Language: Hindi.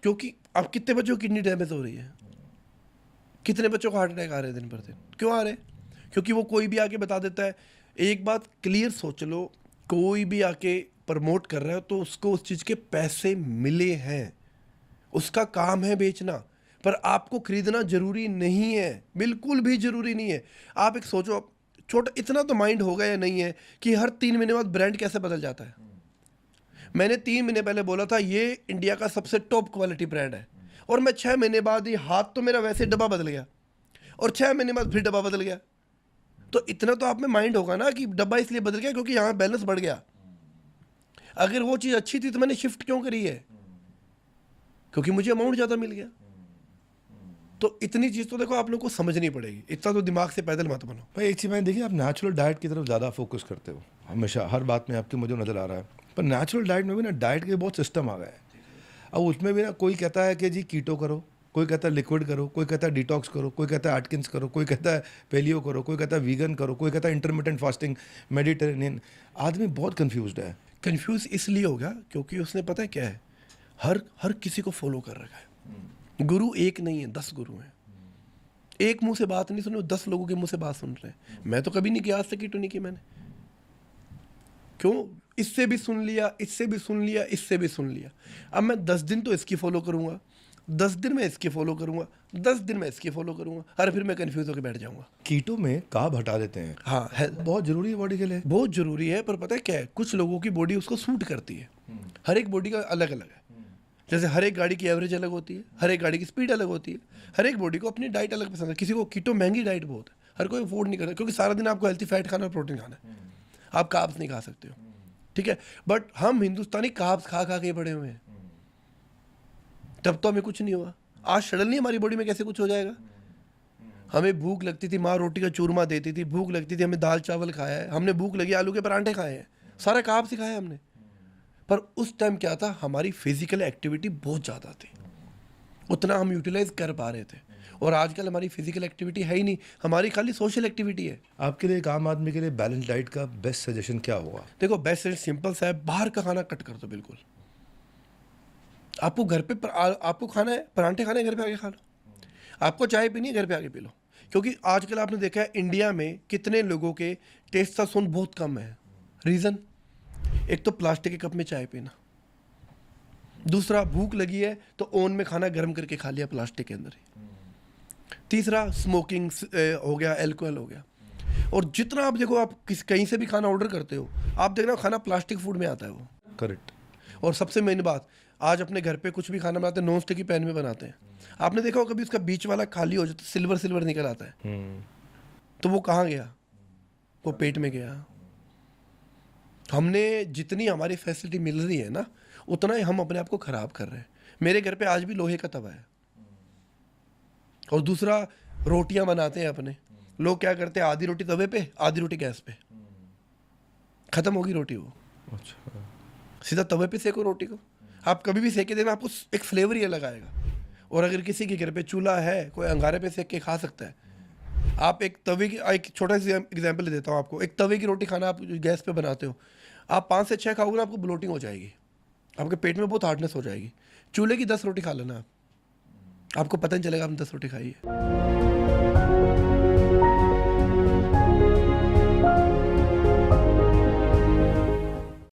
क्योंकि अब कितने बच्चों की किडनी डैमेज हो रही है, कितने बच्चों को हार्ट अटैक आ रहे हैं दिन पर दिन, क्यों आ रहे हैं? क्योंकि वो कोई भी आके बता देता है। एक बात क्लियर सोच लो, कोई भी आके प्रमोट कर रहा है तो उसको उस चीज़ के पैसे मिले हैं, उसका काम है बेचना, पर आपको खरीदना जरूरी नहीं है, बिल्कुल भी जरूरी नहीं है। आप एक सोचो, छोटा इतना तो माइंड होगा या नहीं है कि हर 3 महीने बाद ब्रांड कैसे बदल जाता है। मैंने 3 महीने पहले बोला था ये इंडिया का सबसे टॉप क्वालिटी ब्रांड है, और मैं 6 महीने बाद ही हाथ तो मेरा वैसे डब्बा बदल गया, और 6 महीने बाद फिर डब्बा बदल गया। तो इतना तो आप में माइंड होगा ना कि डब्बा इसलिए बदल गया क्योंकि यहाँ बैलेंस बढ़ गया। अगर वो चीज़ अच्छी थी तो मैंने शिफ्ट क्यों करी है? क्योंकि मुझे अमाउंट ज़्यादा मिल गया। तो इतनी चीज़ तो देखो आप लोग को समझनी पड़ेगी, इतना तो दिमाग से पैदल मत बनो। भाई एक चीज़ मैंने देखी, आप नेचुरल डाइट की तरफ ज़्यादा फोकस करते हो हमेशा, हर बात में आपके मुझे नज़र आ रहा है। पर नेचुरल डाइट में भी ना डाइट के बहुत सिस्टम आ गए हैं। अब उसमें भी ना कोई कहता है कि जी कीटो करो, कोई कहता है लिक्विड करो, कोई कहता है डिटॉक्स करो, कोई कहता है एटकिंस करो, कोई कहता है पेलियो करो, कोई कहता है वीगन करो, कोई कहता है इंटरमिटेंट फास्टिंग, मेडिटेरेनियन। आदमी बहुत कन्फ्यूज्ड है। कंफ्यूज इसलिए हो गया क्योंकि उसने पता है क्या है, हर किसी को फॉलो कर रखा है। गुरु एक नहीं है, 10 गुरु हैं। एक मुंह से बात नहीं सुनी, 10 लोगों के मुंह से बात सुन रहे हैं। मैं तो कभी नहीं किया, आज तक कीटो नहीं की मैंने। क्यों? इससे भी सुन लिया, इससे भी सुन लिया, इससे भी सुन लिया। अब मैं 10 दिन तो इसकी फॉलो करूंगा, 10 दिन मैं इसकी फॉलो करूंगा, 10 दिन मैं इसकी फॉलो करूंगा, और फिर मैं कंफ्यूज होकर बैठ जाऊंगा। कीटो में कार्ब हटा देते हैं। हाँ है, बहुत जरूरी है बॉडी के लिए, बहुत जरूरी है। पर पता है क्या है, कुछ लोगों की बॉडी उसको सूट करती है। हर एक बॉडी का अलग अलग है। जैसे हर एक गाड़ी की एवरेज अलग होती है, हर एक गाड़ी की स्पीड अलग होती है, हर एक बॉडी को अपनी डाइट अलग पसंद है। किसी को कीटो महंगी डाइट बहुत है, हर कोई अफोर्ड नहीं करता, क्योंकि सारा दिन आपको हेल्थी फैट खाना और प्रोटीन खाना है, आप कार्ब्स नहीं खा सकते हो। ठीक है, बट हम हिंदुस्तानी कार्ब्स खा खा के बड़े हुए हैं, तब तो हमें कुछ नहीं हुआ। आज सडनली हमारी बॉडी में कैसे कुछ हो जाएगा? हमें भूख लगती थी, माँ रोटी का चूरमा देती थी, भूख लगती थी, हमें दाल चावल खाया है, हमने भूख लगी आलू के परांठे खाए हैं, सारा कार्ब्स ही खाया हमने। पर उस टाइम क्या था, हमारी फिजिकल एक्टिविटी बहुत ज़्यादा थी, उतना हम यूटिलाइज कर पा रहे थे। और आजकल हमारी फिजिकल एक्टिविटी है ही नहीं, हमारी खाली सोशल एक्टिविटी है। आपके लिए एक आम आदमी के लिए बैलेंस डाइट का बेस्ट सजेशन क्या होगा? देखो बेस्ट सिंपल सा है, बाहर का खाना कट कर दो बिल्कुल। आपको घर पे आपको खाना है, परांठे खाने, घर पे आके खा लो। आपको चाय पीनी है, घर पे आके पी लो। क्योंकि आजकल आपने देखा है इंडिया में कितने लोगों के टेस्टोस्टेरोन बहुत कम है। रीज़न, एक तो प्लास्टिक के कप में चाय पीना, दूसरा भूख लगी है तो ओवन में खाना गर्म करके खा लिया प्लास्टिक के अंदर ही, तीसरा स्मोकिंग हो गया, एल्कोहल हो गया। और जितना आप देखो, आप कहीं से भी खाना ऑर्डर करते हो, आप देखना खाना प्लास्टिक फूड में आता है वो। करेक्ट। और सबसे मेन बात, आज अपने घर पे कुछ भी खाना बनाते हैं नॉन स्टिक की पैन में बनाते हैं। आपने देखा हो कभी उसका बीच वाला खाली हो जाता है, सिल्वर निकल आता है, तो वो कहाँ गया? वो पेट में गया। हमने जितनी हमारी फैसिलिटी मिल रही है ना, उतना ही हम अपने आप को खराब कर रहे हैं। मेरे घर पे आज भी लोहे का तवा है। और दूसरा, रोटियां बनाते हैं अपने लोग, क्या करते हैं, आधी रोटी तवे पे, आधी रोटी गैस पे, खत्म होगी रोटी वो। अच्छा, सीधा तवे पे सेको रोटी को, आप कभी भी सेके देना, आपको एक फ्लेवर ही अलग आएगा। और अगर किसी के घर पे चूल्हा है, कोई अंगारे पे सेक के खा सकता है। आप एक तवे की, एक छोटा सा एग्जाम्पल देता हूँ आपको, एक तवे की रोटी खाना आप गैस पे बनाते हो, आप 5 से 6 खाओगे ना, आपको ब्लोटिंग हो जाएगी, आपके पेट में बहुत हार्डनेस हो जाएगी। चूल्हे की 10 रोटी खा लेना आप, आपको पता नहीं चलेगा आपने 10 रोटी खाई है।